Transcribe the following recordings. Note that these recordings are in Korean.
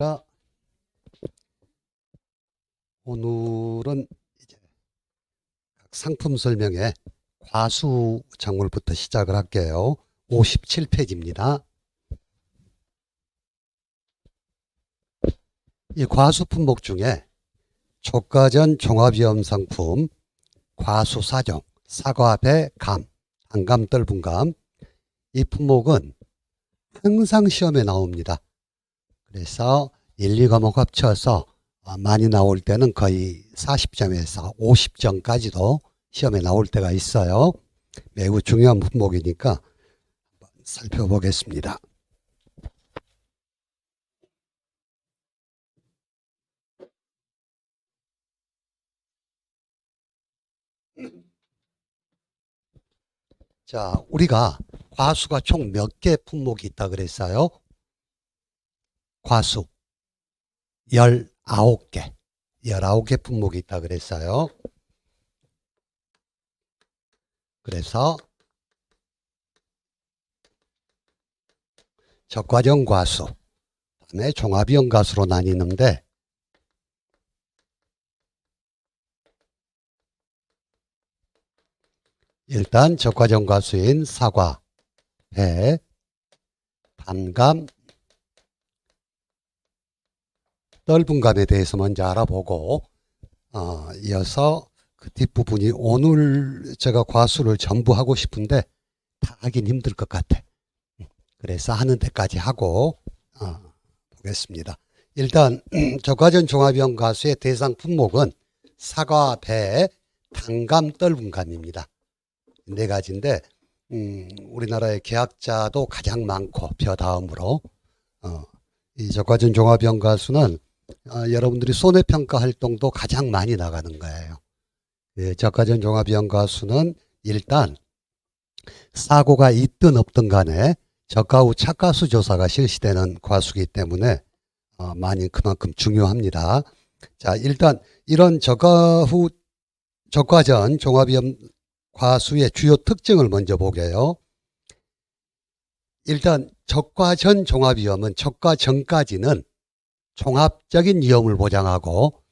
자, 오늘은 이제 각 상품 설명에 과수 작물부터 시작을 할게요. 57페이지입니다. 이 과수 품목 중에 촉과전 종합위험 상품, 과수 4종, 사과, 배, 감, 단감, 떫은감. 이 품목은 항상 시험에 나옵니다. 그래서 1, 2과목 합쳐서 많이 나올 때는 거의 40점에서 50점까지도 시험에 나올 때가 있어요. 매우 중요한 품목이니까 살펴보겠습니다. 자, 우리가 과수가 총 몇 개 품목이 있다 그랬어요? 과수 19개. 19개 품목이 있다 그랬어요. 그래서 적과전 과수, 그다음에 종합이용 과수로 나뉘는데 일단 적과전 과수인 사과, 배, 단감, 떫은감에 대해서 먼저 알아보고 이어서 그 뒷부분이 오늘 제가 과수를 전부 하고 싶은데 다 하긴 힘들 것 같아. 그래서 하는 데까지 하고 보겠습니다. 일단 적과전 종합이용 과수의 대상 품목은 사과, 배, 단감, 떫은감입니다. 네 가지인데 우리나라의 계약자도 가장 많고 벼 다음으로 이 적과전 종합이용 과수는 여러분들이 손해평가 활동도 가장 많이 나가는 거예요. 적과전 종합이용 과수는 일단 사고가 있든 없든 간에 저가 후 착과수 조사가 실시되는 과수이기 때문에 많이 그만큼 중요합니다. 자, 일단 이런 적과전 종합이용 과수의 주요 특징을 먼저 보게요. 일단 적과전 종합위험은 적과 전까지는 종합적인 위험을 보장하고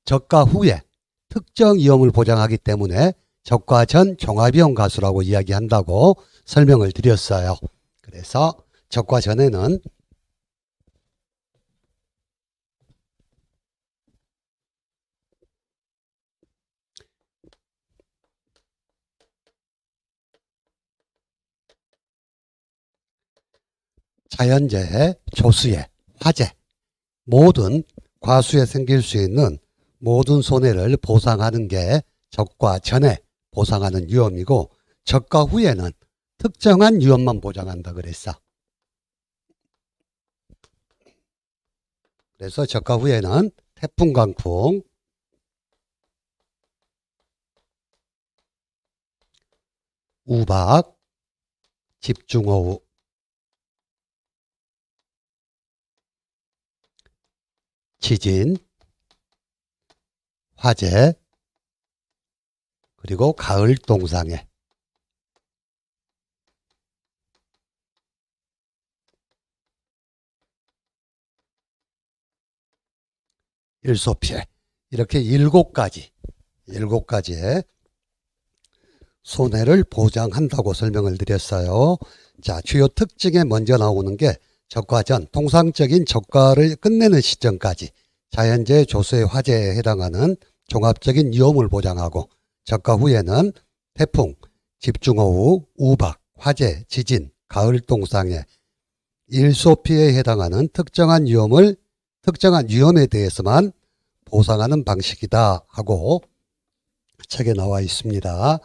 적과 후에 특정 위험을 보장하기 때문에 적과전 종합위험 과수라고 이야기한다고 설명을 드렸어요. 그래서 적과전에는 자연재해, 조수해, 화재 모든 과수에 생길 수 있는 모든 손해를 보상하는 게 적과 전에 보상하는 위험이고 적과 후에는 특정한 위험만 보장한다 그랬어. 그래서 적과 후에는 태풍, 강풍, 우박, 집중호우, 지진, 화재, 그리고 가을 동상해. 일소피해. 이렇게 7가지의 손해를 보장한다고 설명을 드렸어요. 자, 주요 특징에 먼저 나오는 게 적과전, 통상적인 적과를 끝내는 시점까지 자연재해, 조수의 화재에 해당하는 종합적인 위험을 보장하고 적과 후에는 태풍, 집중호우, 우박, 화재, 지진, 가을 동상해, 일소피해에 해당하는 특정한 위험에 대해서만 보상하는 방식이다 하고 책에 나와 있습니다.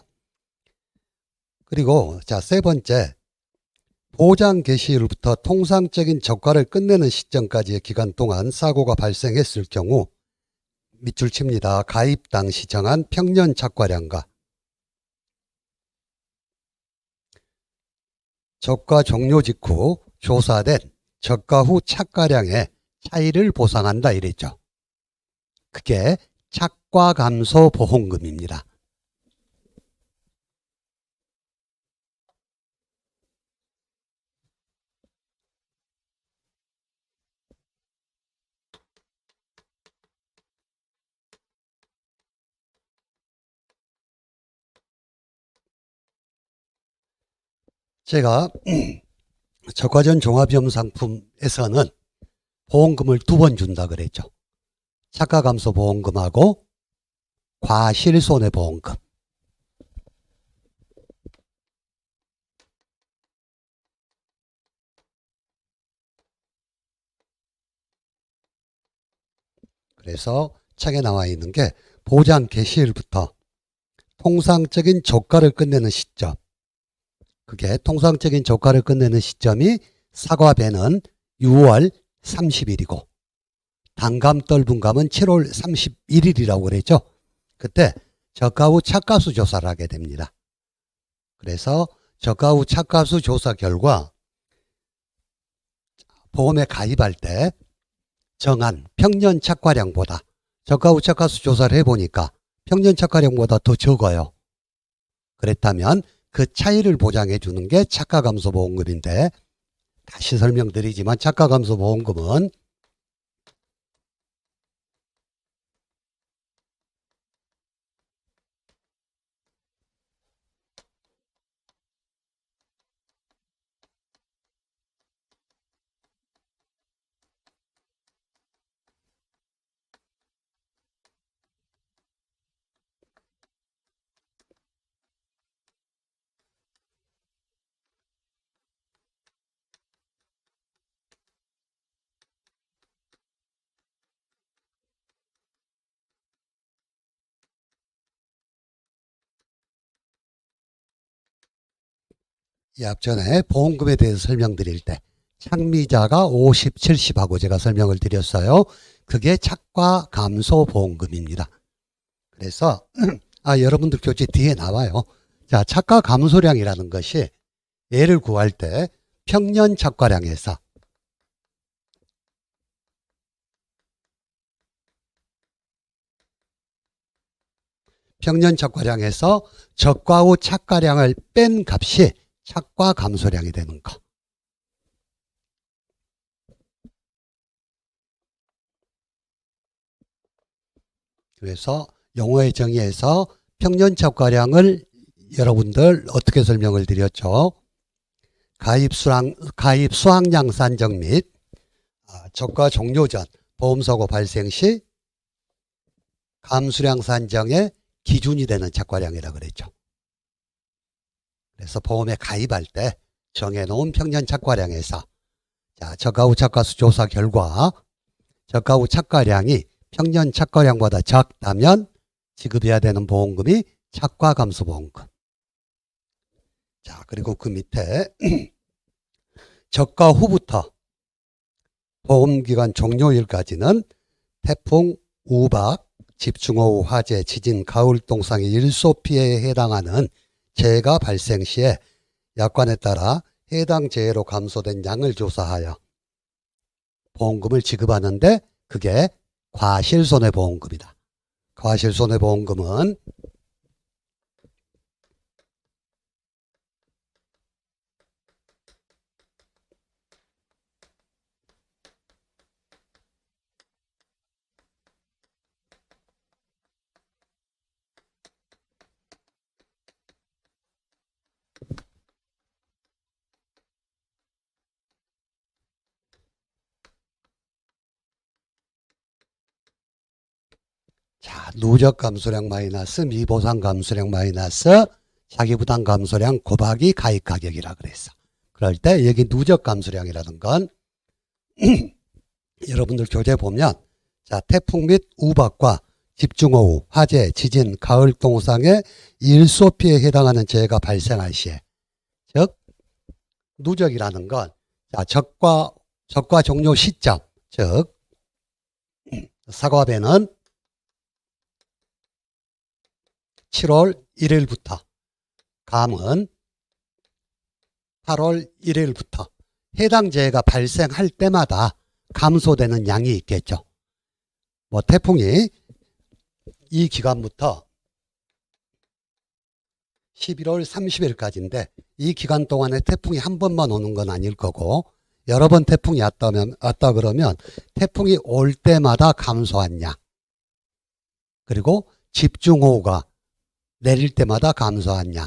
그리고 자, 세 번째, 보장 개시일부터 통상적인 적과를 끝내는 시점까지의 기간 동안 사고가 발생했을 경우 밑줄 칩니다. 가입 당시 정한 평년 착과량과 적과 종료 직후 조사된 적과 후 착과량의 차이를 보상한다 이랬죠. 그게 착과 감소 보험금입니다. 제가 저가전 종합위험상품에서는 보험금을 2번 준다 그랬죠. 차가감소보험금하고 과실손해보험금. 그래서 책에 나와 있는 게 보장 개시일부터 통상적인 조가를 끝내는 시점. 그게 통상적인 조가를 끝내는 시점이 사과배는 6월 30일이고 단감떨분감은 7월 31일이라고 그랬죠. 그때 저가 후 차가수 조사를 하게 됩니다. 그래서 저가 후 차가수 조사 결과 보험에 가입할 때 정한 평년 착과량보다 저가 후 차가수 조사를 해보니까 평년 착과량보다 더 적어요. 그랬다면 그 차이를 보장해 주는 게 착가감소보험금인데, 다시 설명드리지만 착가감소보험금은 이 앞전에 보험금에 대해서 설명드릴 때 창미자가 50, 70하고 제가 설명을 드렸어요. 그게 착과감소보험금입니다. 그래서 여러분들 교재 뒤에 나와요. 자, 착과감소량이라는 것이 얘를 구할 때 평년 착과량에서 적과 후 착과량을 뺀 값이 착과감소량이 되는 거. 그래서 용어의 정의에서 평년 착과량을 여러분들 어떻게 설명을 드렸죠? 가입 수확량 산정 및 적과 종료 전 보험사고 발생 시 감수량 산정의 기준이 되는 착과량이라고 그랬죠. 그래서 보험에 가입할 때 정해놓은 평년 착과량에서 저가 후 착과수 조사 결과 저가 후 착과량이 평년 착과량보다 작다면 지급해야 되는 보험금이 착과감소보험금. 자, 그리고 그 밑에 저가 후부터 보험기간 종료일까지는 태풍, 우박, 집중호우, 화재, 지진, 가을동상의 일소 피해에 해당하는 재해가 발생 시에 약관에 따라 해당 재해로 감소된 양을 조사하여 보험금을 지급하는데 그게 과실손해보험금이다. 과실손해보험금은 누적 감소량 마이너스 미보상 감소량 마이너스 자기부담 감소량 곱하기 가입 가격이라 그랬어. 그럴 때 여기 누적 감소량이라는 건 여러분들 교재 보면 태풍 및 우박과 집중호우, 화재, 지진, 가을 동상의 일소 피해에 해당하는 재해가 발생할 시에, 즉 누적이라는 건 적과 종료 시점, 즉 사과배는 7월 1일부터 감은 8월 1일부터 해당 재해가 발생할 때마다 감소되는 양이 있겠죠. 태풍이 이 기간부터 11월 30일까지인데 이 기간 동안에 태풍이 한 번만 오는 건 아닐 거고 여러 번 태풍이 왔다 그러면 태풍이 올 때마다 감소한 양, 그리고 집중호우가 내릴 때마다 감소한 양,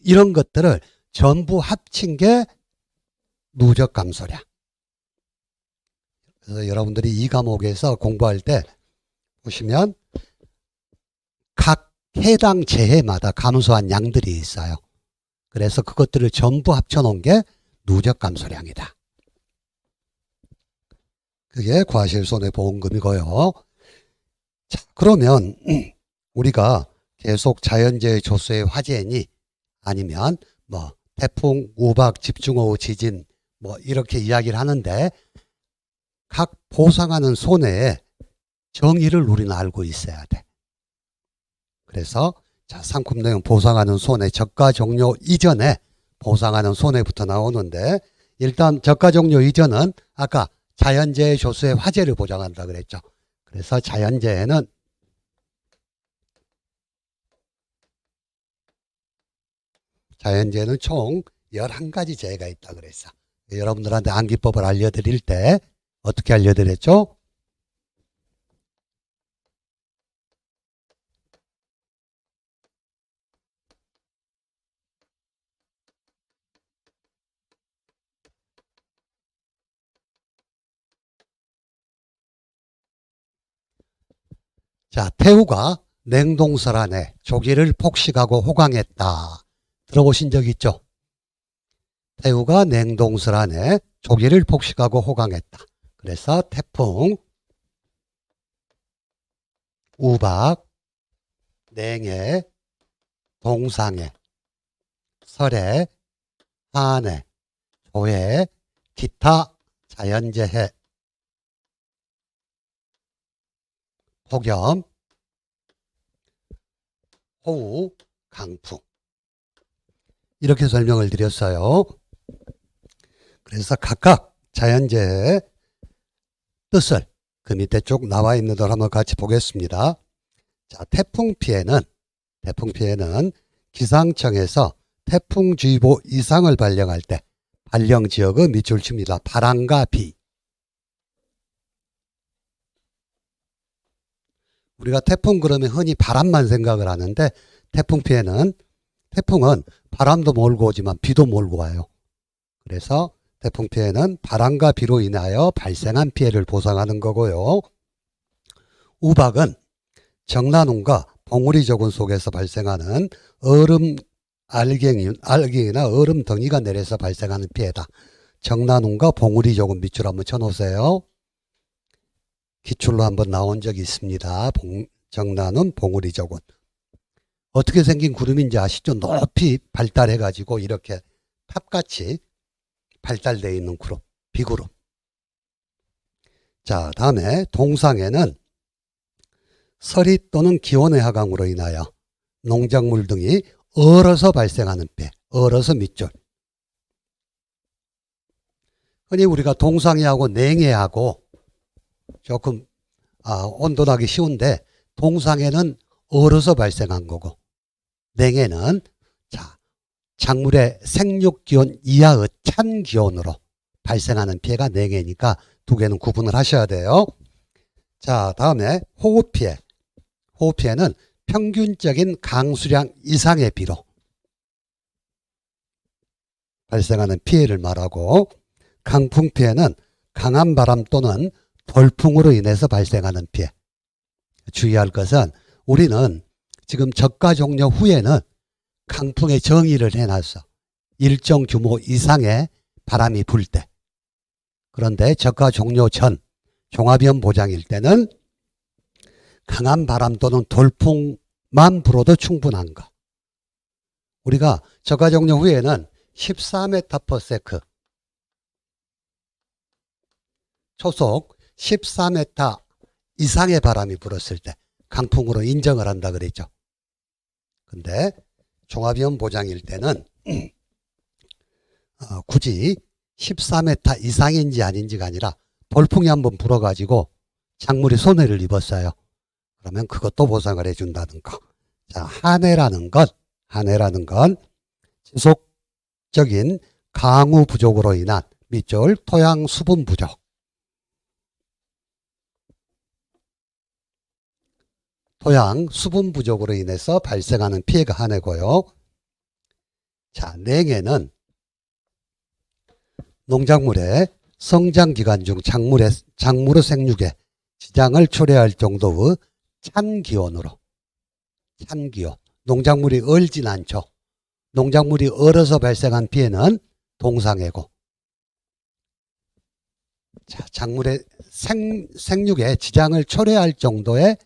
이런 것들을 전부 합친 게 누적 감소량. 그래서 여러분들이 이 과목에서 공부할 때 보시면 각 해당 재해마다 감소한 양들이 있어요. 그래서 그것들을 전부 합쳐놓은 게 누적 감소량이다. 그게 과실손해보험금이고요. 자, 그러면 우리가 계속 자연재해 조수의 화재니 아니면 뭐 태풍, 우박, 집중호우, 지진 뭐 이렇게 이야기를 하는데 각 보상하는 손해의 정의를 우리는 알고 있어야 돼. 그래서 자, 상품 내용 보상하는 손해 저가 종료 이전에 보상하는 손해부터 나오는데 일단 저가 종료 이전은 아까 자연재해 조수의 화재를 보장한다 그랬죠. 그래서 자연재해는 총 11가지 재해가 있다 그랬어. 여러분들한테 암기법을 알려드릴 때 어떻게 알려드렸죠? 자, 태우가 냉동설 안에 조기를 폭식하고 호강했다. 들어보신 적 있죠? 태우가 냉동설 안에 조기를 폭식하고 호강했다. 그래서 태풍, 우박, 냉해, 동상해, 설해, 한해, 조해, 기타 자연재해, 폭염, 호우, 강풍 이렇게 설명을 드렸어요. 그래서 각각 자연재해의 뜻을 그 밑에 쭉 나와 있는 걸 한번 같이 보겠습니다. 자, 태풍 피해는 기상청에서 태풍주의보 이상을 발령할 때 발령 지역의 밑줄 칩니다. 바람과 비. 우리가 태풍 그러면 흔히 바람만 생각을 하는데 태풍은 바람도 몰고 오지만 비도 몰고 와요. 그래서 태풍 피해는 바람과 비로 인하여 발생한 피해를 보상하는 거고요. 우박은 정난운과 봉우리 저군 속에서 발생하는 얼음 알갱이나 얼음 덩이가 내려서 발생하는 피해다. 정난운과 봉우리 저군 밑줄 한번 쳐놓으세요. 기출로 한번 나온 적이 있습니다. 정난운, 봉우리 저군. 어떻게 생긴 구름인지 아시죠? 높이 발달해가지고 이렇게 탑같이 발달되어 있는 구름, 비구름. 자, 다음에 동상에는 서리 또는 기온의 하강으로 인하여 농작물 등이 얼어서 발생하는 피해, 얼어서 밑줄. 흔히 우리가 동상해하고 냉해하고 조금 온도나기 쉬운데 동상에는 얼어서 발생한 거고 냉해는 자, 작물의 생육기온 이하의 찬 기온으로 발생하는 피해가 냉해니까 두 개는 구분을 하셔야 돼요. 자, 다음에 호우피해. 호우피해는 평균적인 강수량 이상의 비로 발생하는 피해를 말하고 강풍피해는 강한 바람 또는 돌풍으로 인해서 발생하는 피해. 주의할 것은 우리는 지금 저가 종료 후에는 강풍의 정의를 해놨어. 일정 규모 이상의 바람이 불 때. 그런데 저가 종료 전 종합위험 보장일 때는 강한 바람 또는 돌풍만 불어도 충분한 거. 우리가 저가 종료 후에는 14m/s 초속 14m 이상의 바람이 불었을 때 강풍으로 인정을 한다 그랬죠. 근데 종합위험 보장일 때는 굳이 14m 이상인지 아닌지가 아니라 돌풍이 한번 불어가지고 작물이 손해를 입었어요. 그러면 그것도 보상을 해준다는 거. 자, 한해라는 건 지속적인 강우 부족으로 인한 밑줄 토양 수분 부족. 토양 수분 부족으로 인해서 발생하는 피해가 한해고요. 자, 냉해는 농작물의 성장기간 중 작물의 생육에 지장을 초래할 정도의 찬 기온으로, 농작물이 얼진 않죠. 농작물이 얼어서 발생한 피해는 동상해고, 자, 작물의 생육에 지장을 초래할 정도의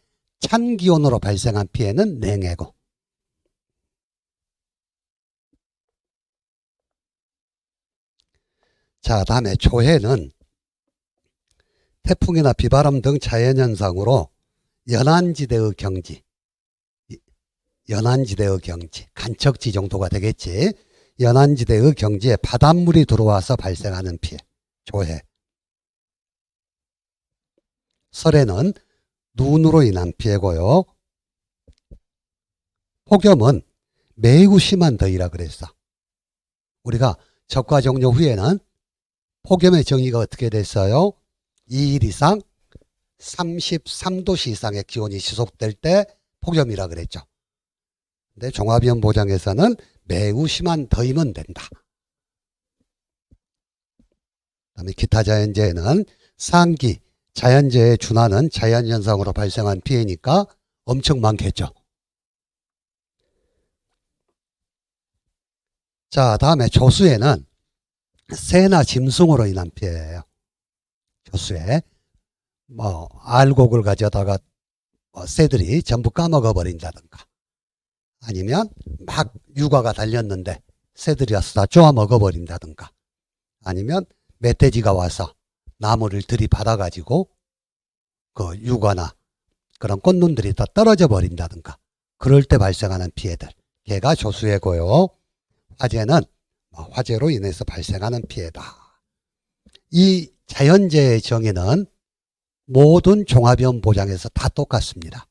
찬 기온으로 발생한 피해는 냉해고. 자, 다음에 초해는 태풍이나 비바람 등 자연현상으로 연안지대의 경지, 간척지 정도가 되겠지. 연안지대의 경지에 바닷물이 들어와서 발생하는 피해, 조해. 설해는 눈으로 인한 피해고요. 폭염은 매우 심한 더위라 그랬어. 우리가 적과 종료 후에는 폭염의 정의가 어떻게 됐어요? 2일 이상 33도씨 이상의 기온이 지속될 때 폭염이라 그랬죠. 근데 종합위험 보장에서는 매우 심한 더위면 된다. 그다음에 기타 자연재해는 상기, 자연재해에 준하는 자연현상으로 발생한 피해니까 엄청 많겠죠. 자, 다음에 조수에는 새나 짐승으로 인한 피해예요. 조수에 알곡을 가져다가 새들이 전부 까먹어 버린다든가, 아니면 막 육아가 달렸는데 새들이 와서 다 쪼아 먹어 버린다든가, 아니면 멧돼지가 와서 나무를 들이받아 가지고 그 육아나 그런 꽃눈들이 다 떨어져 버린다든가, 그럴 때 발생하는 피해들, 걔가 조수해고요. 화재는 화재로 인해서 발생하는 피해다. 이 자연재해의 정의는 모든 종합위험 보장에서 다 똑같습니다.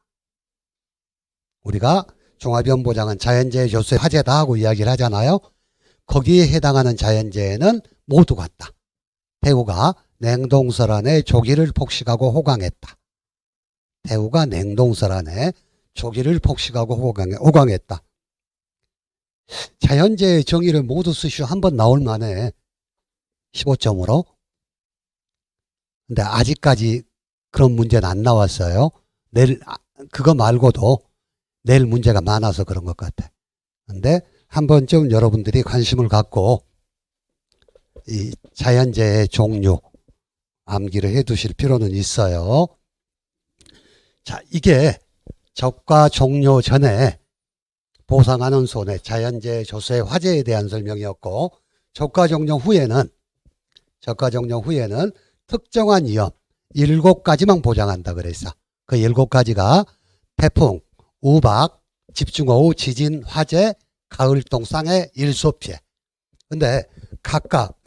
우리가 종합위험 보장은 자연재해, 조수해, 화재다 하고 이야기를 하잖아요. 거기에 해당하는 자연재해는 모두 같다. 대우가 냉동설 안에 조기를 폭식하고 호강했다. 대우가 냉동설 안에 조기를 폭식하고 호강했다. 자연재해 정의를 모두 쓰시오. 한번 나올 만해. 15점으로. 근데 아직까지 그런 문제는 안 나왔어요. 내일 그거 말고도 내일 문제가 많아서 그런 것 같아. 근데 한 번쯤 여러분들이 관심을 갖고 이 자연재해 종류 암기를 해 두실 필요는 있어요. 자, 이게 적과 종료 전에 보상하는 손해, 자연재해, 조수해, 화재에 대한 설명이었고, 적과 종료 후에는 특정한 위험 7가지만 보장한다 그랬어. 그 7가지가 태풍, 우박, 집중호우, 지진, 화재, 가을동상해, 일소피해. 근데 각각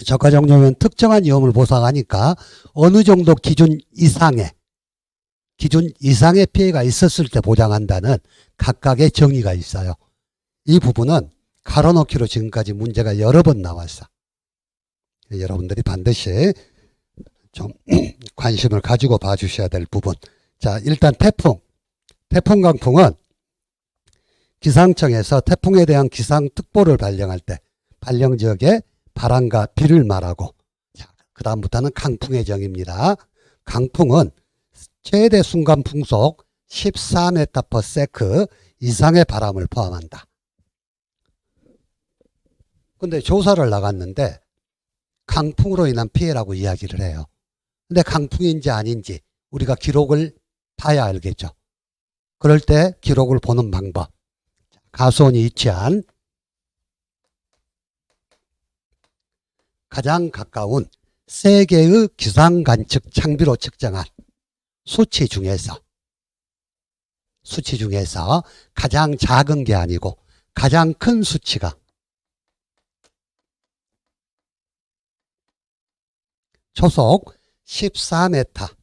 적과 종료면 특정한 위험을 보상하니까 어느 정도 기준 이상의 피해가 있었을 때 보장한다는 각각의 정의가 있어요. 이 부분은 가로놓기로 지금까지 문제가 여러 번 나왔어. 여러분들이 반드시 좀 관심을 가지고 봐주셔야 될 부분. 자, 일단 태풍, 강풍은 기상청에서 태풍에 대한 기상특보를 발령할 때 발령지역에 바람과 비를 말하고, 자, 그 다음부터는 강풍의 정의입니다. 강풍은 최대 순간 풍속 14m/s 이상의 바람을 포함한다. 근데 조사를 나갔는데 강풍으로 인한 피해라고 이야기를 해요. 근데 강풍인지 아닌지 우리가 기록을 봐야 알겠죠. 그럴 때 기록을 보는 방법. 가수원이 위치한 가장 가까운 세 개의 기상관측 장비로 측정한 수치 중에서 가장 작은 게 아니고 가장 큰 수치가 초속 14m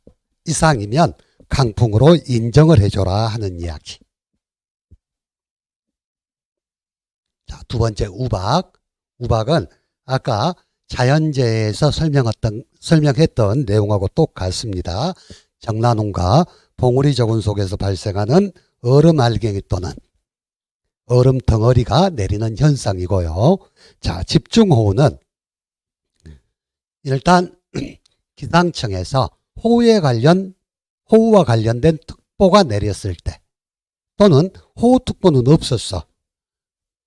이상이면 강풍으로 인정을 해줘라 하는 이야기. 자, 두 번째 우박은 아까 자연재해에서 설명했던 내용하고 똑같습니다. 정난운과 봉우리 저군 속에서 발생하는 얼음 알갱이 또는 얼음 덩어리가 내리는 현상이고요. 자, 집중호우는 일단 기상청에서 호우와 관련된 특보가 내렸을 때 또는 호우특보는 없었어.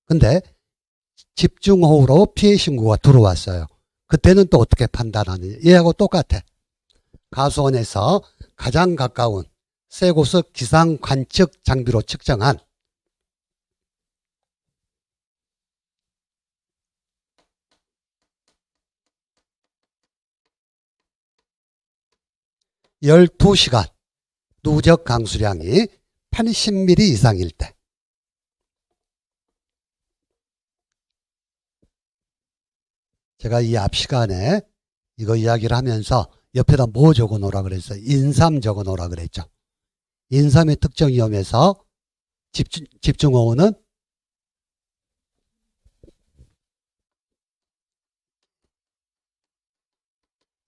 근데 집중호우로 피해 신고가 들어왔어요. 그때는 또 어떻게 판단하느냐. 얘하고 똑같아. 가수원에서 가장 가까운 세 곳의 기상 관측 장비로 측정한 12시간 누적 강수량이 80mm 이상일 때 제가 이 앞 시간에 이거 이야기를 하면서 옆에다 뭐 적어 놓으라 그랬어요? 인삼 적어 놓으라 그랬죠. 인삼의 특정 위험에서 집중호우는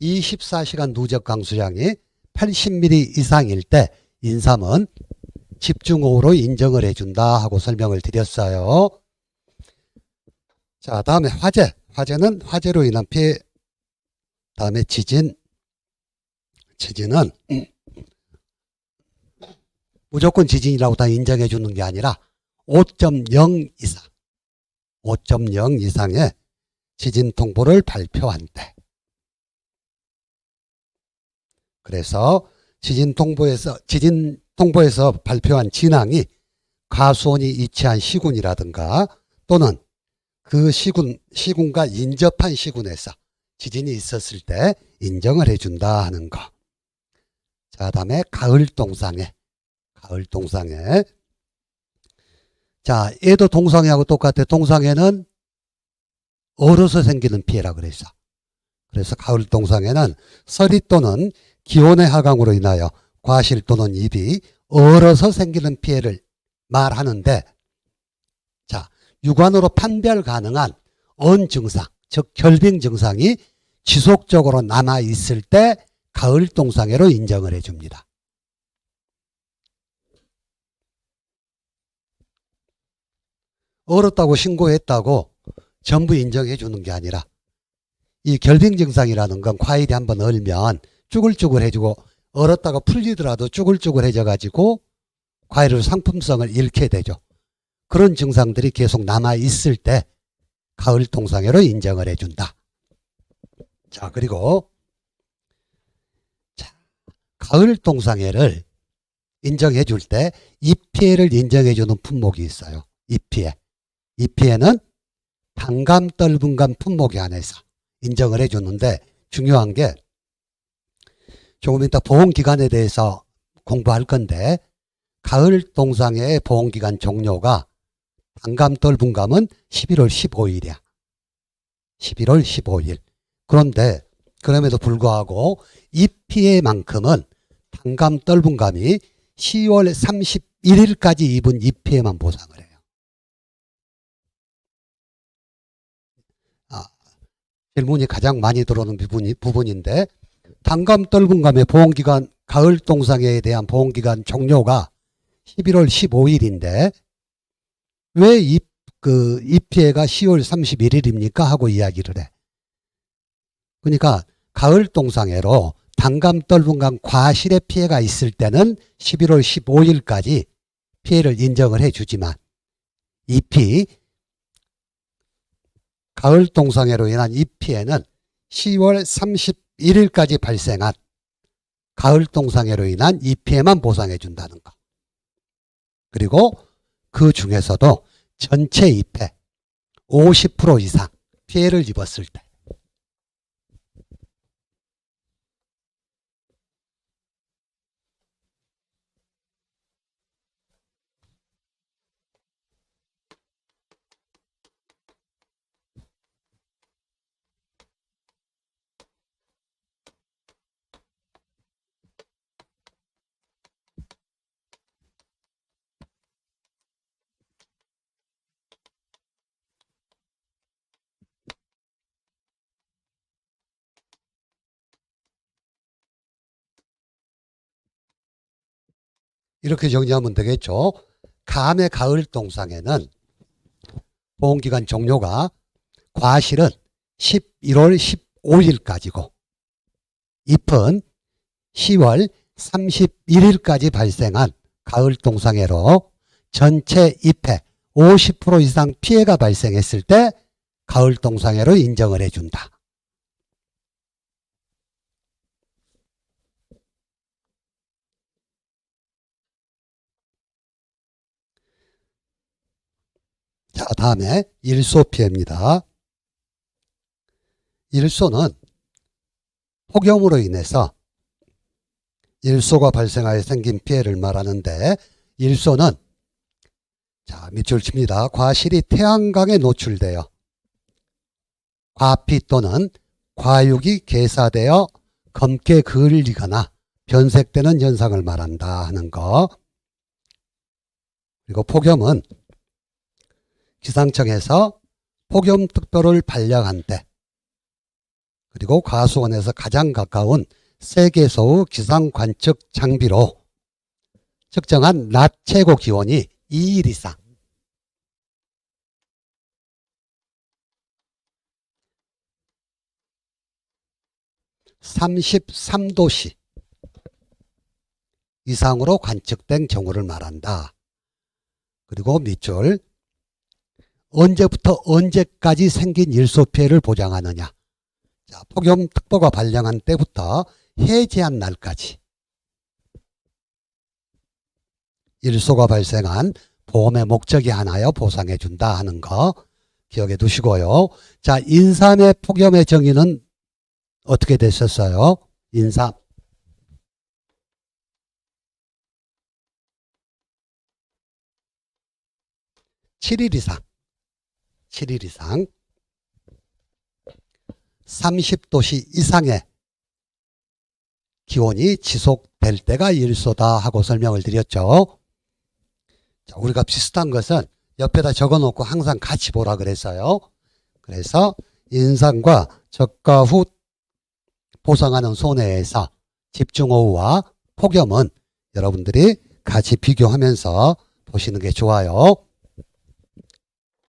24시간 누적 강수량이 80mm 이상일 때 인삼은 집중호우로 인정을 해준다 하고 설명을 드렸어요. 자, 다음에 화재. 화재는 화재로 인한 피해. 다음에 지진. 지진은 무조건 지진이라고 다 인정해 주는 게 아니라 5.0 이상, 5.0 이상의 지진 통보를 발표한 때. 그래서 지진 통보에서 발표한 진앙이 가수원이 위치한 시군이라든가 또는 그 시군과 인접한 시군에서 지진이 있었을 때 인정을 해준다 하는 거. 자, 다음에 가을 동상해. 가을 동상해. 자, 얘도 동상해하고 똑같아. 동상해는 얼어서 생기는 피해라 그랬어. 그래서 가을 동상해는 서리 또는 기온의 하강으로 인하여 과실 또는 입이 얼어서 생기는 피해를 말하는데, 자, 육안으로 판별 가능한 언 증상, 즉 결빙 증상이 지속적으로 남아 있을 때 가을 동상해로 인정을 해줍니다. 얼었다고 신고했다고 전부 인정해 주는 게 아니라 이 결빙 증상이라는 건 과일이 한번 얼면 쭈글쭈글해지고 얼었다가 풀리더라도 쭈글쭈글해져 가지고 과일의 상품성을 잃게 되죠. 그런 증상들이 계속 남아 있을 때 가을 동상해로 인정을 해준다. 자, 그리고 가을 동상해를 인정해 줄 때 입피해를 인정해 주는 품목이 있어요. 입피해. 입피해는 단감, 떫은감 품목에 한해서 인정을 해 주는데 중요한 게 조금 이따 보험기간에 대해서 공부할 건데 가을 동상해의 보험기간 종료가 단감, 떫은감은 11월 15일이야. 11월 15일. 그런데 그럼에도 불구하고 입피해만큼은 단감, 떫은감이 10월 31일까지 입은 입피해만 보상을 해요. 질문이 가장 많이 들어오는 부분인데 단감, 떫은감의 보험기간, 가을 동상해에 대한 보험기간 종료가 11월 15일인데 왜 입피해가 10월 31일입니까? 하고 이야기를 해. 그러니까 가을 동상해로 단감, 떫은감 과실의 피해가 있을 때는 11월 15일까지 피해를 인정을 해주지만 가을 동상해로 인한 이 피해는 10월 31일까지 발생한 가을 동상해로 인한 이 피해만 보상해 준다는 거. 그리고 그 중에서도 전체 잎에 50% 이상 피해를 입었을 때 이렇게 정리하면 되겠죠. 감의 가을 동상해는 보험기간 종료가 과실은 11월 15일까지고 잎은 10월 31일까지 발생한 가을 동상해로 전체 잎에 50% 이상 피해가 발생했을 때 가을 동상해로 인정을 해준다. 자, 다음에 일소 피해입니다. 일소는 폭염으로 인해서 일소가 발생하여 생긴 피해를 말하는데, 일소는 자, 밑줄 칩니다. 과실이 태양광에 노출되어 과피 또는 과육이 개사되어 검게 그을리거나 변색되는 현상을 말한다 하는 거. 그리고 폭염은 기상청에서 폭염특보를 발령한 때, 그리고 과수원에서 가장 가까운 세계소의 기상관측 장비로 측정한 낮 최고 기온이 2일 이상, (33도씨) 이상으로 관측된 경우를 말한다. 그리고 밑줄, 언제부터 언제까지 생긴 일소 피해를 보장하느냐. 자, 폭염특보가 발령한 때부터 해제한 날까지 일소가 발생한 보험의 목적이 하나여 보상해 준다 하는 거 기억해 두시고요. 자, 인삼의 폭염의 정의는 어떻게 됐었어요? 인삼. 7일 이상 30도씨 이상의 기온이 지속될 때가 일소다 하고 설명을 드렸죠. 자, 우리가 비슷한 것은 옆에다 적어놓고 항상 같이 보라 그랬어요. 그래서 인상과 저가 후 보상하는 손해에서 집중호우와 폭염은 여러분들이 같이 비교하면서 보시는 게 좋아요.